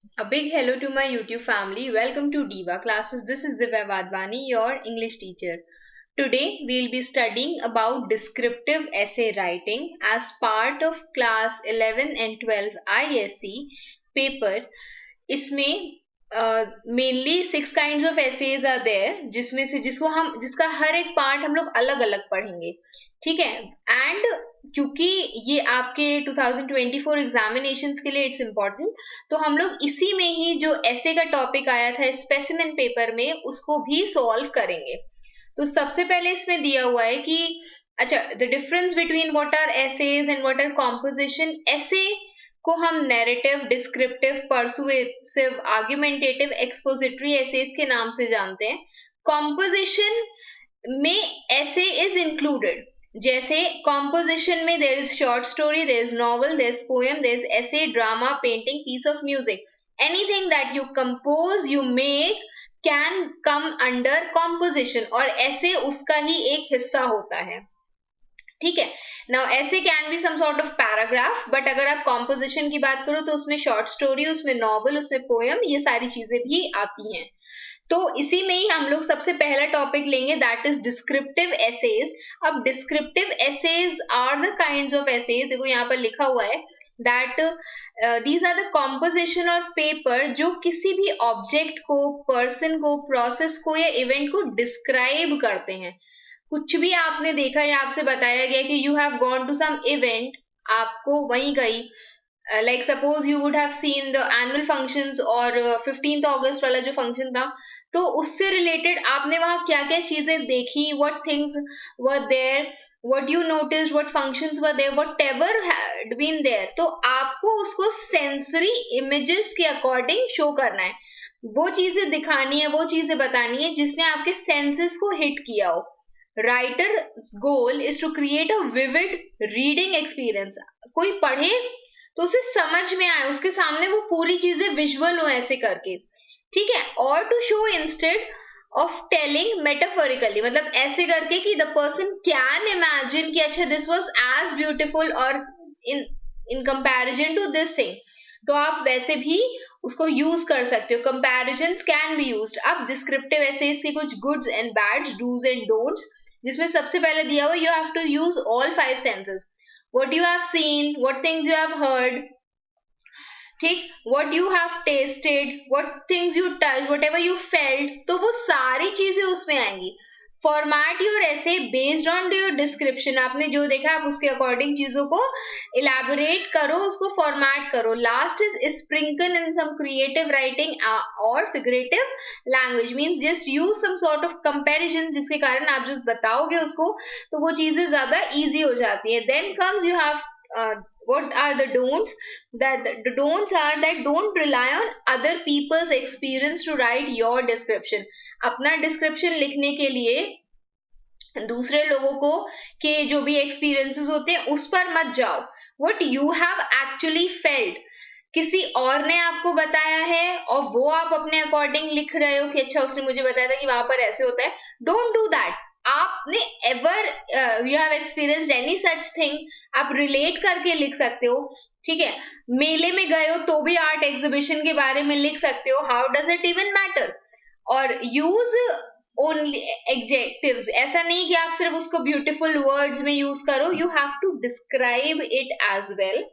A big hello to my YouTube family. Welcome to Diva Classes. This is Divya Vadvani, your English teacher. Today we'll be studying about descriptive essay writing as part of class 11 and 12 ISC paper. इसमें mainly 6 kinds of essays are there, जिसमें से जिसका हर एक part हम लोग अलग अलग पढ़ेंगे, ठीक है। एंड क्योंकि ये आपके 2024 एग्जामिनेशंस के लिए इट्स इम्पोर्टेंट, तो हम लोग इसी में ही जो ऐसे का टॉपिक आया था स्पेसिमेन पेपर में उसको भी सॉल्व करेंगे। तो सबसे पहले इसमें दिया हुआ है कि अच्छा, the difference between what are essays and what are composition. Essay को हम narrative, descriptive, persuasive, argumentative, expository essays के नाम से जानते हैं। कॉम्पोजिशन में ऐसे इज इंक्लूडेड, जैसे कॉम्पोजिशन में there is short story, there is novel, there is poem, there is essay, drama, painting, piece of music. Anything that you compose, you make, can come under composition, और essay उसका ही एक हिस्सा होता है, ठीक है। नाउ ऐसे can be some sort of paragraph, but अगर आप कॉम्पोजिशन की बात करो तो उसमें शॉर्ट स्टोरी, उसमें नॉवल, उसमें पोएम, ये सारी चीजें भी आती हैं। तो इसी में ही हम लोग सबसे पहला टॉपिक लेंगे, दैट इज डिस्क्रिप्टिव एसेज। अब descriptive essays are the kinds of essays, देखो यहाँ पर लिखा हुआ है that these are the composition और पेपर जो किसी भी ऑब्जेक्ट को, पर्सन को, प्रोसेस को या इवेंट को डिस्क्राइब करते हैं। कुछ भी आपने देखा या आपसे बताया गया कि you have gone to some event, आपको वहीं गई, like suppose you would have seen the annual functions और 15th अगस्त वाला जो फंक्शन था, तो उससे रिलेटेड आपने वहां क्या क्या चीजें देखी, what things were there, what you noticed, what functions were there, whatever had been there, तो आपको उसको सेंसरी इमेजेस के अकॉर्डिंग शो करना है। वो चीजें दिखानी है, वो चीजें बतानी है जिसने आपके सेंसेस को हिट किया हो। Writer's goal is to create a vivid reading experience. कोई पढ़े तो उसे समझ में आए, उसके सामने वो पूरी चीजें विजुअल हो ऐसे करके, ठीक है। और to show instead of telling metaphorically, मतलब ऐसे करके कि द पर्सन कैन इमेजिन कि अच्छा दिस वाज एज ब्यूटीफुल और in in comparison to this thing, तो आप वैसे भी उसको यूज कर सकते हो। Comparisons can be used. अब डिस्क्रिप्टिव एसेज के कुछ goods and bads, dos and don'ts, जिसमें सबसे पहले दिया हुआ you have to use all 5 senses. What you have seen, what things you have heard, ठीक, what you have tasted, what things you touched, whatever you felt, तो वो सारी चीजें उसमें आएंगी। फॉर्मेट योर ऐसे बेस्ड ऑन योर डिस्क्रिप्शन, आपने जो देखा आप उसके अकॉर्डिंग चीजों को इलेबोरेट करो, उसको फॉर्मेट करो। Last is sprinkle in some creative writing और figurative language, means just use some sort of comparison, जिसके कारण आप जो बताओगे उसको तो वो चीजें ज्यादा इजी हो जाती है। Then comes you have what are the don'ts, that the don'ts are that don't rely on other people's experience to write your description। अपना डिस्क्रिप्शन लिखने के लिए दूसरे लोगों को के जो भी एक्सपीरियंसेस होते हैं उस पर मत जाओ। what you have actually felt, किसी और ने आपको बताया है और वो आप अपने अकॉर्डिंग लिख रहे हो कि अच्छा उसने मुझे बताया था कि वहां पर ऐसे होता है, डोंट डू दैट। आपने ever you have experienced any such thing, आप रिलेट करके लिख सकते हो, ठीक है। मेले में गए हो तो भी आर्ट एग्जीबिशन के बारे में लिख सकते हो, how does it even matter. और यूज ओनली एग्जेक्टिव्स, ऐसा नहीं कि आप सिर्फ उसको ब्यूटीफुल वर्ड्स में यूज करो, you have to describe it as well.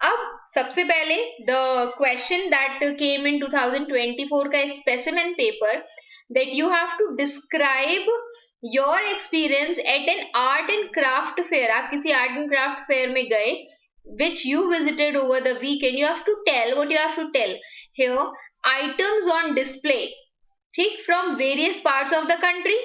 अब सबसे पहले the question that came in 2024 का specimen paper, that you have to describe your experience at an art and craft fair. आप किसी आर्ट एंड क्राफ्ट फेयर में गए which you visited over the weekend, you have to tell what you have to tell here, items on display, ठीक, from various parts of the country,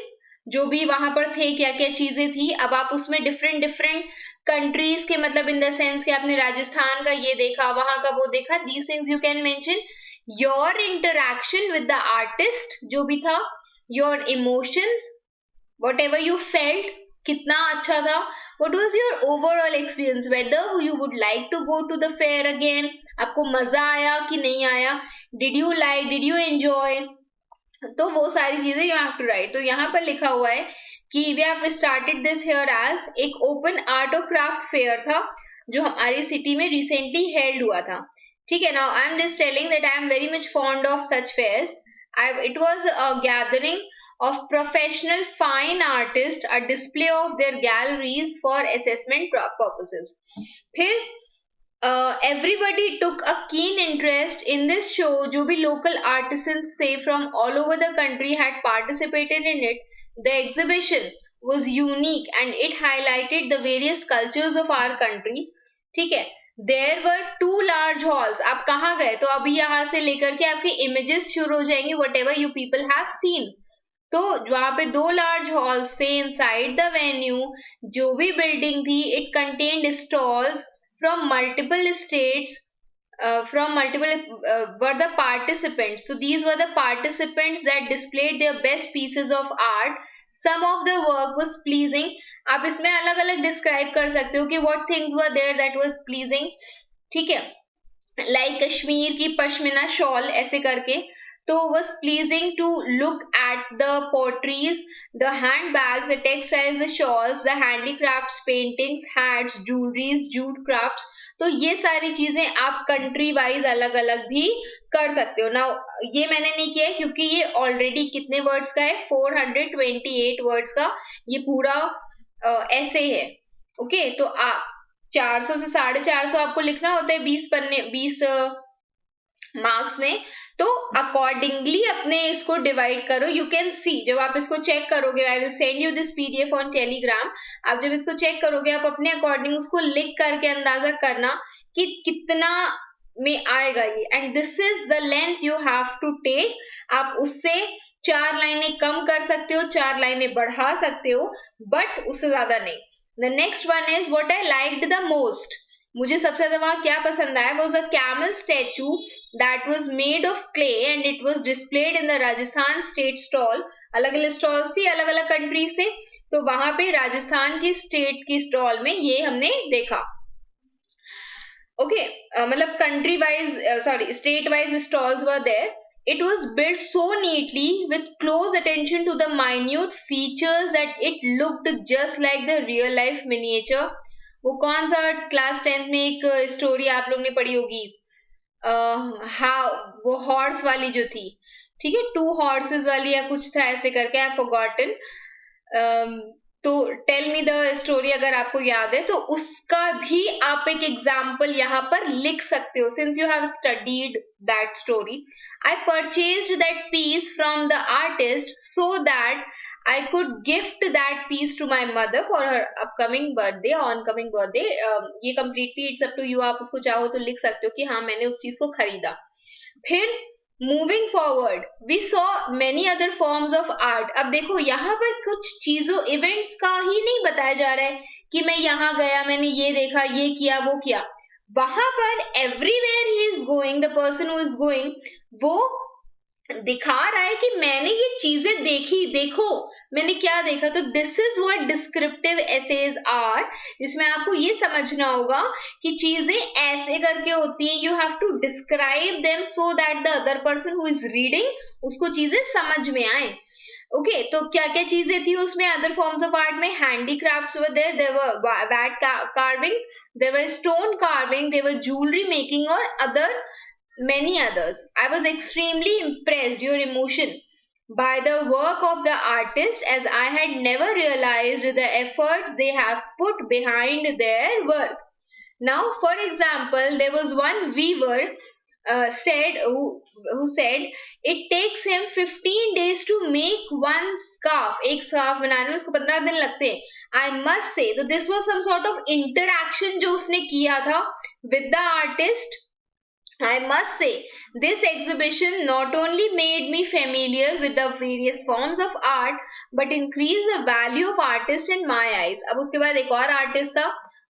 जो भी वहां पर थे, क्या क्या चीजें थी। अब आप उसमें डिफरेंट डिफरेंट कंट्रीज के, मतलब इन द सेंस कि आपने राजस्थान का ये देखा, वहां का वो देखा, these things you can mention. Your interaction with the artist जो भी था, your emotions, what ever you felt, कितना अच्छा था, what was your overall experience, whether you would like to go to the fair again, आपको मजा आया कि नहीं आया, did you like, did you enjoy, तो वो सारी चीजें यू हैव टू राइट। तो यहाँ पर लिखा हुआ है कि we have started this here as एक ओपन आर्ट और क्राफ्ट फेयर था जो हमारी सिटी में रिसेंटली हेल्ड हुआ था। ठीक है. Now I'm just telling that I am very much fond of such fairs. It was a gathering of professional fine artists, a display of their galleries for assessment purposes. फिर everybody took a keen interest in this show. जो भी local artisans थे from all over the country had participated in it. The exhibition was unique and it highlighted the various cultures of our country. ठीक है. There were two large halls. आप कहाँ गए? तो अभी यहाँ से लेकर के आपके images शुरू हो जाएंगे. Whatever you people have seen. तो वहां पे दो लार्ज हॉल्स थे इनसाइड द वेन्यू. जो भी बिल्डिंग थी it contained stalls from multiple states, from multiple were the participants. So these were the participants that displayed their best pieces of art. Some of the work was pleasing. आप इसमें अलग अलग describe कर सकते हो कि what things were there that was pleasing. ठीक है. लाइक कश्मीर की पश्मीना शॉल ऐसे करके. तो was pleasing to look at the potteries, the handbags, the textiles, the shawls, the handicrafts, paintings, hats, jewelries, jute crafts. तो ये सारी चीजें आप कंट्री वाइज अलग अलग भी कर सकते हो. नाउ ये मैंने नहीं किया है क्योंकि ये ऑलरेडी कितने वर्ड्स का है, 428 वर्ड्स का ये पूरा ऐसे है. ओके. तो आप 400 से 450 आपको लिखना होता है 20 मार्क्स में. तो अकॉर्डिंगली अपने इसको डिवाइड करो. यू कैन सी जब आप इसको चेक करोगे, I will send you this PDF on Telegram. आप जब इसको चेक करोगे आप अपने अकॉर्डिंग उसको लिख करके अंदाजा करना कि कितना में आएगा ये. And this is the length you have to take. आप उससे 4 लाइनें कम कर सकते हो, 4 लाइनें बढ़ा सकते हो, बट उससे ज्यादा नहीं. The next one is what I liked the most. मुझे सबसे ज्यादा वहां क्या पसंद आया was a camel statue that was made of clay and it was displayed in the Rajasthan state stall. अलग अलग स्टॉल थी अलग अलग कंट्री से. तो वहां पे राजस्थान की स्टेट की स्टॉल में ये हमने देखा. ओके. मतलब country wise sorry state wise stalls were there. It was built so neatly with close attention to the minute features that it looked just like the real life miniature. वो कौन सा class 10th में एक story आप लोग ने पढ़ी होगी, हाँ वो हॉर्स वाली जो थी. ठीक है. 2 हॉर्सेस वाली या कुछ था ऐसे करके, आई फॉरगॉटन. तो टेल मी द स्टोरी अगर आपको याद है तो उसका भी आप एक एग्जाम्पल यहाँ पर लिख सकते हो. Since you have studied that story. I purchased that piece from the artist so that I could gift that piece to my mother for her upcoming birthday, oncoming birthday. ये completely it's up to you. आप उसको चाहो तो लिख सकते हो कि हाँ मैंने उस चीज को खरीदा. फिर moving forward, we saw many other forms of art. अब देखो यहाँ पर कुछ चीजों इवेंट्स का ही नहीं बताया जा रहा है कि मैं यहाँ गया मैंने ये देखा ये किया वो किया. वहां पर everywhere he is going, the person who is going, वो दिखा रहा है कि मैंने ये चीजें देखी, देखो मैंने क्या देखा. तो this is what descriptive essays are, जिसमें आपको ये समझना होगा कि चीजें ऐसे करके होती हैं. You have to describe them so that the other person who is reading उसको चीजें समझ में आए. ओके. तो क्या क्या चीजें थी उसमें अदर फॉर्म्स ऑफ आर्ट में? Handicrafts were there, there were wood carving, there were stone carving, there were jewellery making और other many others. I was extremely impressed your emotion by the work of the artist as I had never realized the efforts they have put behind their work. Now, for example, there was one weaver who said it takes him 15 days to make one scarf. एक scarf बनाने में उसको 15 दिन लगते हैं. I must say, so this was some sort of interaction जो उसने किया था with the artist. I must say, this exhibition not only made me familiar with the various forms of art, but increased the value of artist in my eyes. अब उसके बाद एक और artist था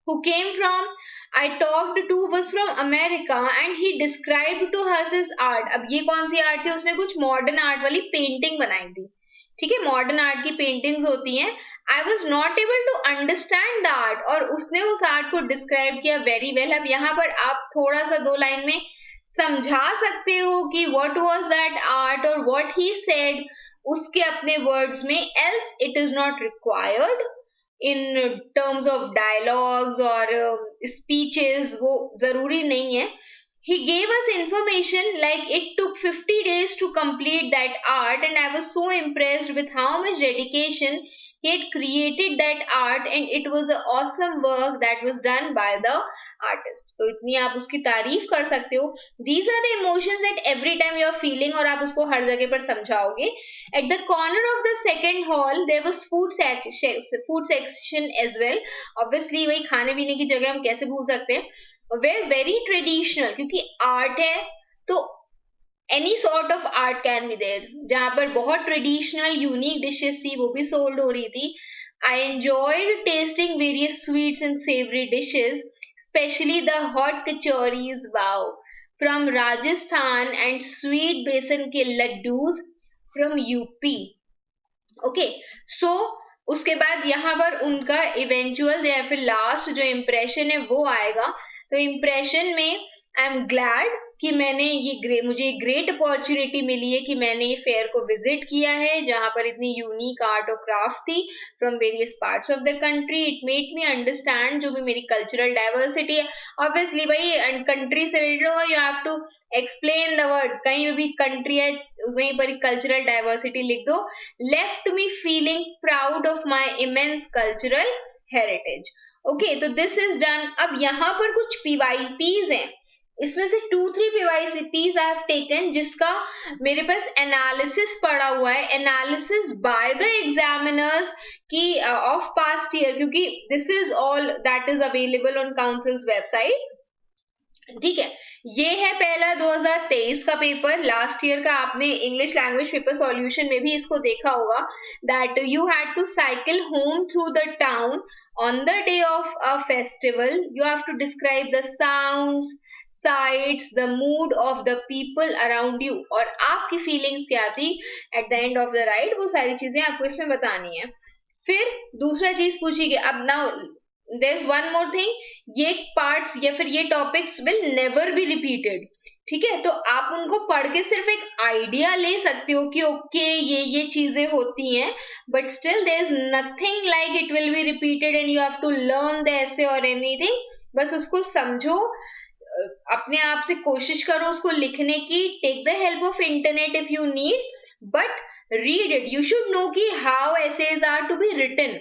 who came from, I talked to was from America and he described to us his art. अब ये कौन सी art है? उसने कुछ modern art वाली painting बनाई थी. ठीक है. मॉडर्न आर्ट की पेंटिंग्स होती हैं. I was not able to understand the art और उसने उस आर्ट को डिस्क्राइब किया वेरी वेल. अब यहाँ पर आप थोड़ा सा 2 लाइन में समझा सकते हो कि what was that art और what he said उसके अपने वर्ड्स में. else it is not required in terms of dialogues और speeches, वो जरूरी नहीं है. he gave us information like it took 50 days to complete that art, and I was so impressed with how much dedication he had created that art, and it was an awesome work that was done by the artist. तो इतनी आप उसकी तारीफ कर सकते हो. These are the emotions that every time you are feeling, और आप उसको हर जगह पर समझाओगे. At the corner of the second hall there was food section as well. Obviously वही खाने पीने की जगह हम कैसे भूल सकते हैं. Were very traditional, क्योंकि आर्ट है तो any sort of art can be there. जहां पर बहुत ट्रेडिशनल यूनिक डिशेस थी वो भी सोल्ड हो रही थी. I enjoyed tasting various sweets and savoury dishes, especially the hot kachoris, wow, from Rajasthan, and sweet besan के laddoos from UP. Okay, so उसके बाद यहाँ पर उनका इवेंचुअल या फिर लास्ट जो इम्प्रेशन है वो आएगा. तो इम्प्रेशन में आई एम ग्लैड कि मुझे ग्रेट अपॉर्चुनिटी मिली है कि मैंने ये फेयर को विजिट किया है जहां पर इतनी यूनिक आर्ट और क्राफ्ट थी from various parts of the country. It made me understand जो भी मेरी कल्चरल डाइवर्सिटी है. ऑब्वियसली भाई कंट्री से रिलेटेड हो, you have to explain the word. कहीं भी कंट्री है वहीं पर कल्चरल डाइवर्सिटी लिख दो. Left me feeling proud of my immense cultural heritage. Okay, तो दिस इज डन. अब यहाँ पर कुछ पीवाईपीज हैं, इसमें से 2-3 पीवाईपीज आई हैव टेकन जिसका मेरे पास एनालिसिस पड़ा हुआ है, एनालिसिस बाय द एग्जामिनर्स की ऑफ पास्ट ईयर, क्योंकि this is all that is available on councils website. ठीक है, ये है पहला 2023 का पेपर. लास्ट ईयर का आपने इंग्लिश लैंग्वेज पेपर सॉल्यूशन में भी इसको देखा होगा, that you had to cycle home through the town on the day of a festival. You have to describe the sounds, sights, the mood of the people around you, और आपकी feelings क्या थी at the end of the ride, वो सारी चीजें आपको इसमें बतानी है. फिर दूसरा चीज पूछी गई. अब now there's one more thing, ये parts या फिर ये topics will never be repeated. ठीक है, तो आप उनको पढ़ के सिर्फ एक आइडिया ले सकते हो कि ओके ये चीजें होती हैं, but still there is nothing like it will be repeated and you have to learn the essay और एनीथिंग. बस उसको समझो, अपने आप से कोशिश करो उसको लिखने की. Take the help of internet if you need, but read it. You should know कि how essays are to be written.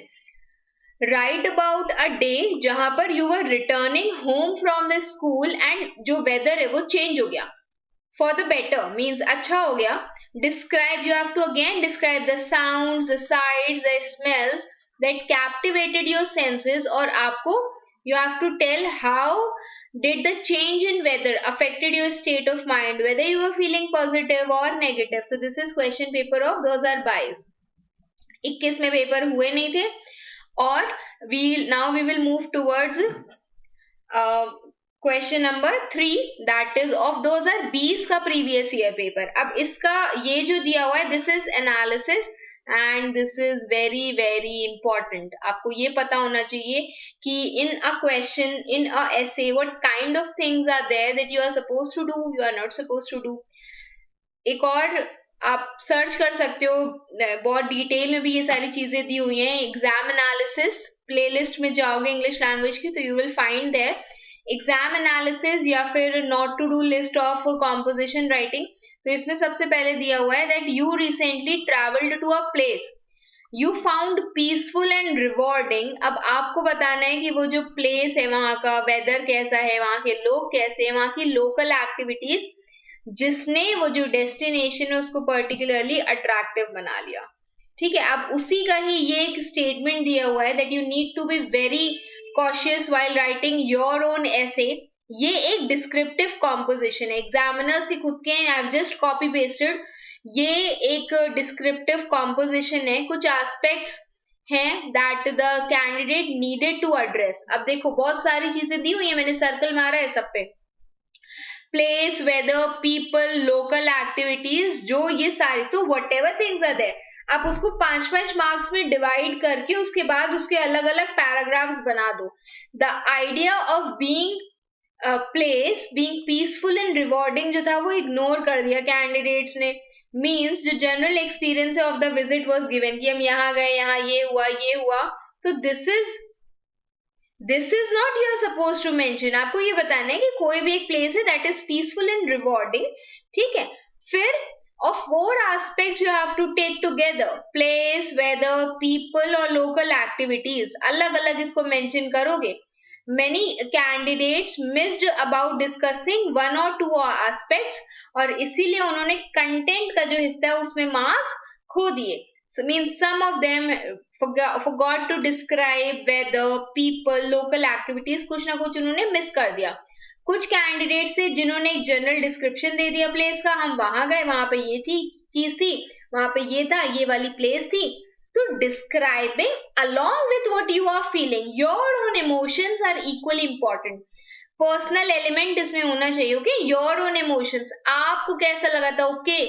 Write about a day जहां पर you were returning home from the school and जो weather है वो change हो गया for the better, means अच्छा हो गया. Describe, you have to again describe the sounds, the sights, the smells that captivated your senses, और आपको you have to tell how did the change in weather affected your state of mind, whether you were feeling positive or negative. So this is question paper of 2022. 21 में paper हुए नहीं थे. और now we will move towards question number 3 that is of 2020 का previous year paper. अब इसका ये जो दिया हुआ है this is analysis and this is very very important. आपको ये पता होना चाहिए कि in a question, in a essay, what kind of things are there that you are suppose to do, you are not suppose to do. एक और आप search कर सकते हो, बहुत डिटेल में भी ये सारी चीजें दी हुई हैं. एग्जाम एनालिसिस प्लेलिस्ट में जाओगे इंग्लिश लैंग्वेज की तो you will find there exam analysis या फिर not to do list of composition writing. तो इसमें सबसे पहले दिया हुआ है that you recently travelled to a place you found peaceful and rewarding. अब आपको बताना है कि वो जो प्लेस है वहां का वेदर कैसा है, वहां के लोग कैसे हैं, वहां की लोकल एक्टिविटीज जिसने वो जो डेस्टिनेशन है उसको पर्टिकुलरली अट्रैक्टिव बना लिया. ठीक है, अब उसी का ही ये एक स्टेटमेंट दिया हुआ है that you need to be very cautious while writing your own essay. ये एक डिस्क्रिप्टिव कॉम्पोजिशन है, एग्जामिनर्स के खुद के हैं, I have just copy pasted. ये एक डिस्क्रिप्टिव कॉम्पोजिशन है, कुछ एस्पेक्ट्स हैं that the candidate needed to address. अब देखो बहुत सारी चीजें दी हुई है, मैंने सर्कल मारा है सब पे, place, weather, people, local activities, जो ये सारी, तो whatever things are there आप उसको 5-5 मार्क्स में डिवाइड करके उसके बाद उसके अलग अलग पैराग्राफ्स बना दो. The idea of being place being peaceful and rewarding जो था वो इग्नोर कर दिया कैंडिडेट्स ने. मीन्स जो general experience of the visit was given कि हम यहाँ गए, यहाँ ये हुआ ये हुआ. तो this is this is not you are suppose to mention. आपको ये बताना है कि कोई भी एक प्लेस है that is peaceful and rewarding. ठीक है. फिर of four aspects you have to take together: place, weather, people और local activities. अलग अलग इसको mention करोगे. Many candidates missed about discussing one or two aspects और इसीलिए उन्होंने कंटेंट का जो हिस्सा है उसमें मार्क्स खो दिए. So means some of them forgot to describe weather, people, local activities. कुछ ना कुछ उन्होंने मिस कर दिया. कुछ कैंडिडेट से जिन्होंने एक जनरल डिस्क्रिप्शन दे दिया प्लेस का, हम वहां गए, वहां पे ये थी चीज थी, वहां पे ये था, ये वाली प्लेस थी. तो describing along with what you are feeling, your own emotions are equally important. Personal element इसमें होना चाहिए. Okay, your own emotions. आपको कैसा लगा था? Okay,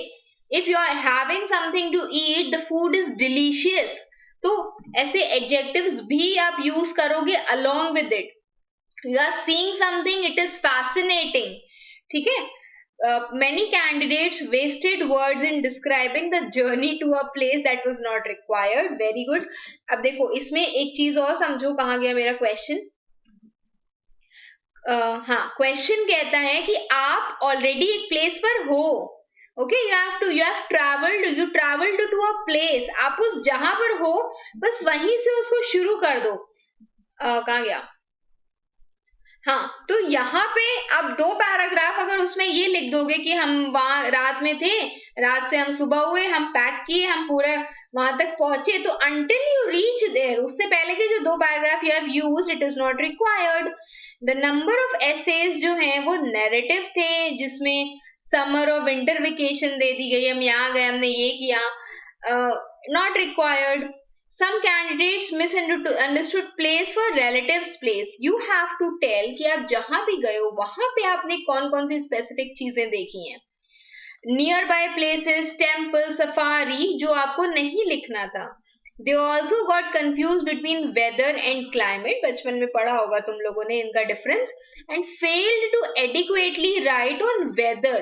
if you are having something to eat, the food is delicious. तो ऐसे adjectives भी आप यूज करोगे along with it. You are seeing something, it is fascinating. ठीक है. Many candidates wasted words in describing the journey to a place that was not required. Very good. अब देखो इसमें एक चीज और समझो. कहाँ गया मेरा क्वेश्चन? हाँ, क्वेश्चन कहता है कि आप ऑलरेडी एक प्लेस पर हो. Okay, you have travelled to a place. आप उस जहां पर हो बस वहीं से उसको शुरू कर दो. कहाँ गया? हाँ, तो यहाँ पे आप दो पैराग्राफ अगर उसमें ये लिख दोगे कि हम वहां रात में थे, रात से हम सुबह हुए, हम पैक किए, हम पूरा वहां तक पहुंचे, तो until you reach there, उससे पहले के जो दो paragraph you have used, it is not required. The number of essays जो हैं वो narrative थे, जिसमें समर और विंटर वेकेशन दे दी गई, हम यहाँ गए, हमने ये किया. Not required. Some candidates misunderstood place for relatives place. You have to tell कि आप जहां भी गए हो वहां पे आपने कौन कौन सी स्पेसिफिक चीजें देखी हैं. Near by places, temple, safari, जो आपको नहीं लिखना था. They also got confused between weather and climate. बचपन में पढ़ा होगा तुम लोगों ने इनका difference. And failed to adequately write on weather.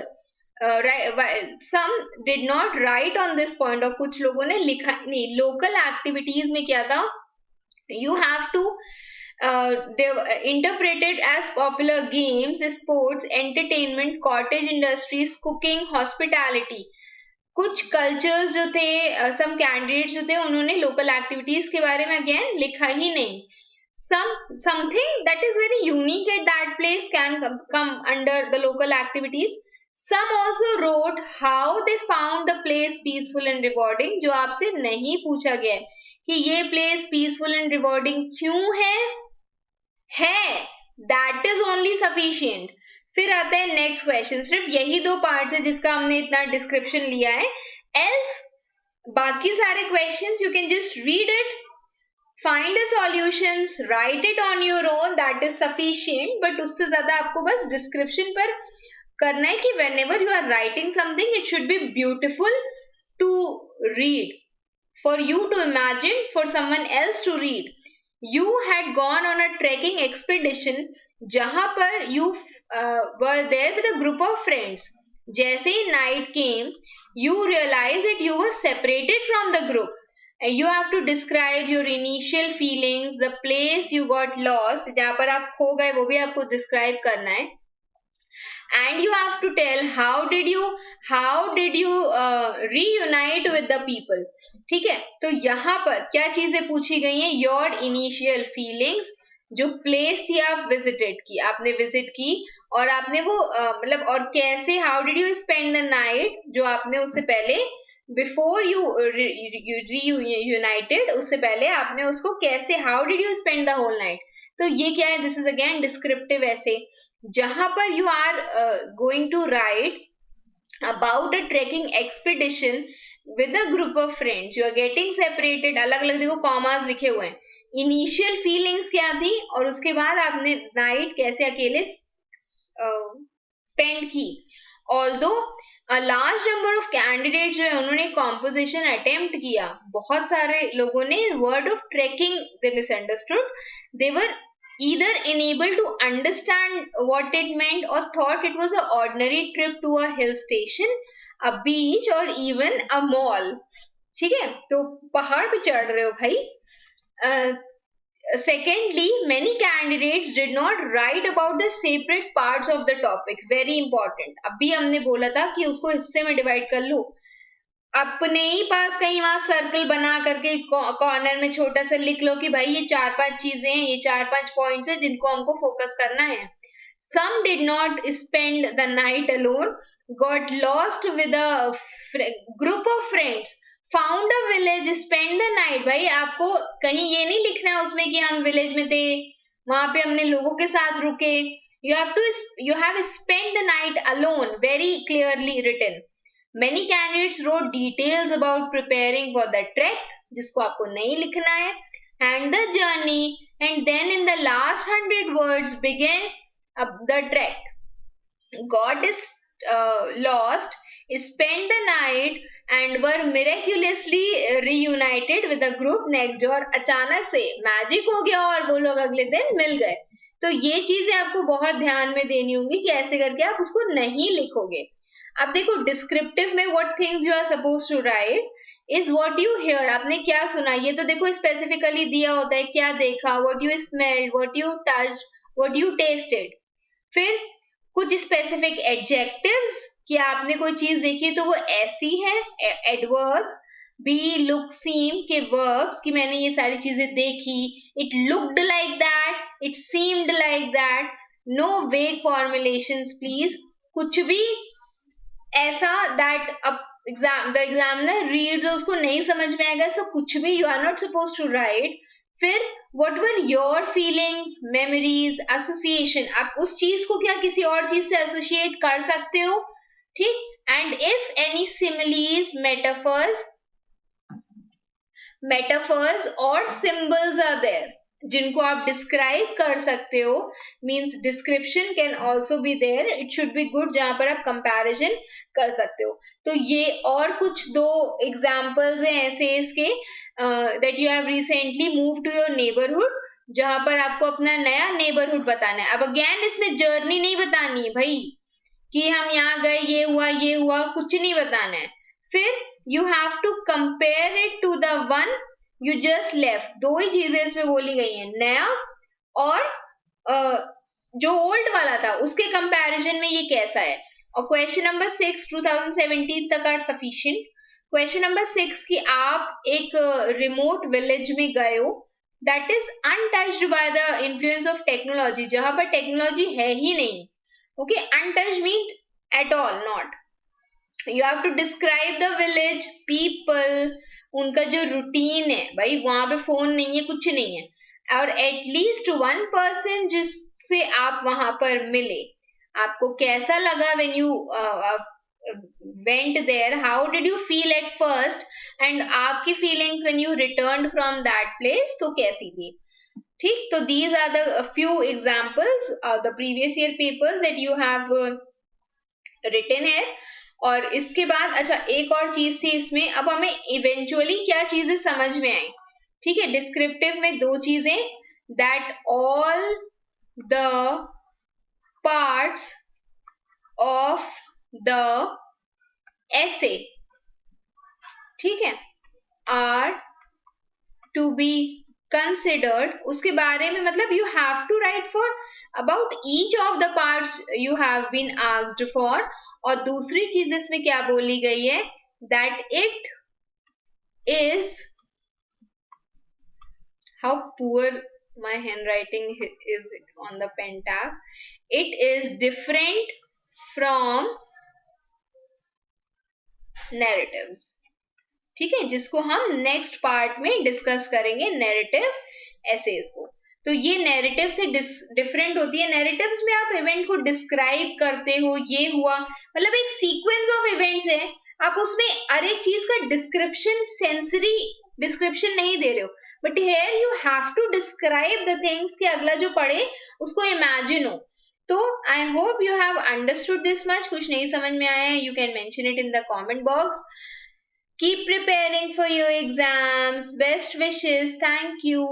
Some did not write on this point. और कुछ लोगों ने लिखा नहीं. लोकल एक्टिविटीज में क्या था? You have to they interpreted as popular games, sports, entertainment, cottage industries, cooking, hospitality. कुछ कल्चर्स जो थे, सम कैंडिडेट्स जो थे, उन्होंने लोकल एक्टिविटीज के बारे में अगेन लिखा ही नहीं. Something that is very unique at that place can come under the local activities. Some also wrote how they found the place peaceful and rewarding. जो आपसे नहीं पूछा गया कि ये place peaceful and rewarding क्यों है. That is only sufficient. फिर आता है नेक्स्ट क्वेश्चन. सिर्फ यही दो पार्ट है जिसका हमने इतना डिस्क्रिप्शन लिया है. एल्स बाकी सारे questions you can just read it, find the solutions, write it on your own, that is sufficient. but उससे ज्यादा आपको बस डिस्क्रिप्शन पर करना है कि whenever you are writing something, it should be beautiful to read, for you to imagine, for someone else to read. You had gone on a trekking expedition जहां पर you were there with a group of friends. जैसे ही night came, you realized that you were separated from the group. You have to describe your initial feelings, the place you got lost, जहाँ पर आप खो गए वो भी आपको describe करना है. And you have to tell how did you reunite with the people. ठीक है. तो यहाँ पर क्या चीजें पूछी गई हैं? Your initial feelings, जो प्लेस थी आप विजिटेड की, आपने विजिट की और आपने वो मतलब और कैसे, how did you spend the night, जो आपने उससे पहले बिफोर यू रीयूनाइटेड, उससे पहले आपने उसको कैसे, how did you spend the whole night. तो ये क्या है? दिस इज अगेन डिस्क्रिप्टिव ऐसे, जहां पर you are going to write about a trekking expedition with a group of friends. You are getting separated. अलग अलग देखो कॉमास लिखे हुए हैं. इनिशियल फीलिंग्स क्या थी और उसके बाद आपने नाइट कैसे अकेले स्पेंड की. Although a large number of candidates जो है उन्होंने composition attempt किया. बहुत सारे लोगों ने word of trekking they misunderstood. They were either unable to understand what it meant or thought it was an ordinary trip to a hill station, a beach or even a mall. ठीक है. तो पहाड़ पे चढ़ रहे हो भाई, Secondly, many candidates did not write about the separate parts of the topic. Very important. अभी हमने बोला था कि उसको हिस्से में डिवाइड कर लो, अपने ही पास कहीं वहां सर्कल बना करके कॉर्नर में छोटा सा लिख लो कि भाई ये 4-5 चीजें हैं, ये 4-5 पॉइंट्स हैं जिनको हमको फोकस करना है. Some did not spend the night alone, got lost with a group of friends, found a village, spend the night. भाई आपको कहीं ये नहीं लिखना है उसमें कि हम विलेज में थे, वहां पे हमने लोगों के साथ रुके. You have spent the night alone. Very clearly written. Many candidates wrote details about preparing for the trek, जिसको आपको नहीं लिखना है, and the journey, and then in the last 100 words begin the trek. Got lost, spent the night and were miraculously reunited with the group next day. और अचानक से magic हो गया और वो लोग अगले दिन मिल गए. तो ये चीजें आपको बहुत ध्यान में देनी होंगी कि ऐसे करके आप उसको नहीं लिखोगे. अब देखो डिस्क्रिप्टिव में what things you are supposed to write is what you hear. आपने क्या सुना, ये तो देखो स्पेसिफिकली दिया होता है, क्या देखा, what you smelled, what you touched, what you tasted. फिर कुछ स्पेसिफिक एडजेक्टिव्स कि आपने कोई चीज देखी तो वो ऐसी है, एडवर्ब्स. बी, लुक, सीम के वर्ब्स कि मैंने ये सारी चीजें देखी. It looked like that, it seemed like that. No vague formulations please. कुछ भी ऐसा दैट द एग्जामिनर रीड्स उसको नहीं समझ में आएगा, सो कुछ भी you are not suppose to write. फिर what were your feelings, memories, association. आप उस चीज को क्या किसी और चीज से एसोसिएट कर सकते हो, ठीक. And if any similes, metaphors और सिंबल्स आर देयर जिनको आप डिस्क्राइब कर सकते हो, means description can also be there. It should be good जहां पर आप कंपैरिजन कर सकते हो. तो ये और कुछ दो एग्जाम्पल्स हैं ऐसे इसके that you have recently moved to your neighborhood, जहां पर आपको अपना नया नेबरहुड बताना है. अब अगेन इसमें जर्नी नहीं बतानी है भाई कि हम यहाँ गए, ये हुआ, कुछ नहीं बताना है. फिर you have to compare it to the one you just left. दो ही चीजें इसमें बोली गई हैं, नया और जो ओल्ड वाला था उसके कंपैरिजन में ये कैसा है. और क्वेश्चन नंबर 6 2017 तक आर सफिशिएंट. क्वेश्चन नंबर 6 कि आप एक रिमोट विलेज में गए हो that is untouched by the influence of technology, जहां पर टेक्नोलॉजी है ही नहीं. Okay, untouched means at all not. You have to describe the village people, उनका जो रूटीन है. भाई वहां पे फोन नहीं है, कुछ नहीं है, और एटलीस्ट वन पर्सन जिससे आप वहां पर मिले. आपको कैसा लगा when you went there, how did you feel at first, and आपकी feelings when you returned from that place तो कैसी थी, ठीक. तो these are the few examples the previous year papers that you have written है. और इसके बाद अच्छा एक और चीज थी इसमें. अब हमें इवेंचुअली क्या चीजें समझ में आई, ठीक है. डिस्क्रिप्टिव में दो चीजें, that all the parts of the essay, ठीक है, are to be considered. उसके बारे में मतलब you have to write for about each of the parts you have been asked for. और दूसरी चीज इसमें क्या बोली गई है, that it is, how poor my handwriting is on the pen tab, it is different from narratives, ठीक है, जिसको हम नेक्स्ट पार्ट में डिस्कस करेंगे, नैरेटिव एसेज को. तो ये नैरेटिव से डिफरेंट होती है. नैरेटिव्स में आप इवेंट को डिस्क्राइब करते हो, ये हुआ मतलब एक सीक्वेंस ऑफ इवेंट्स है, आप उसमें हर एक चीज का डिस्क्रिप्शन, सेंसरी डिस्क्रिप्शन नहीं दे रहे हो. But here you have to describe the things कि अगला जो पढ़े उसको इमेजिन हो. तो I hope you have understood this much. कुछ नहीं समझ में आया है, you can mention it in the comment box. Keep preparing for your exams. Best wishes. Thank you.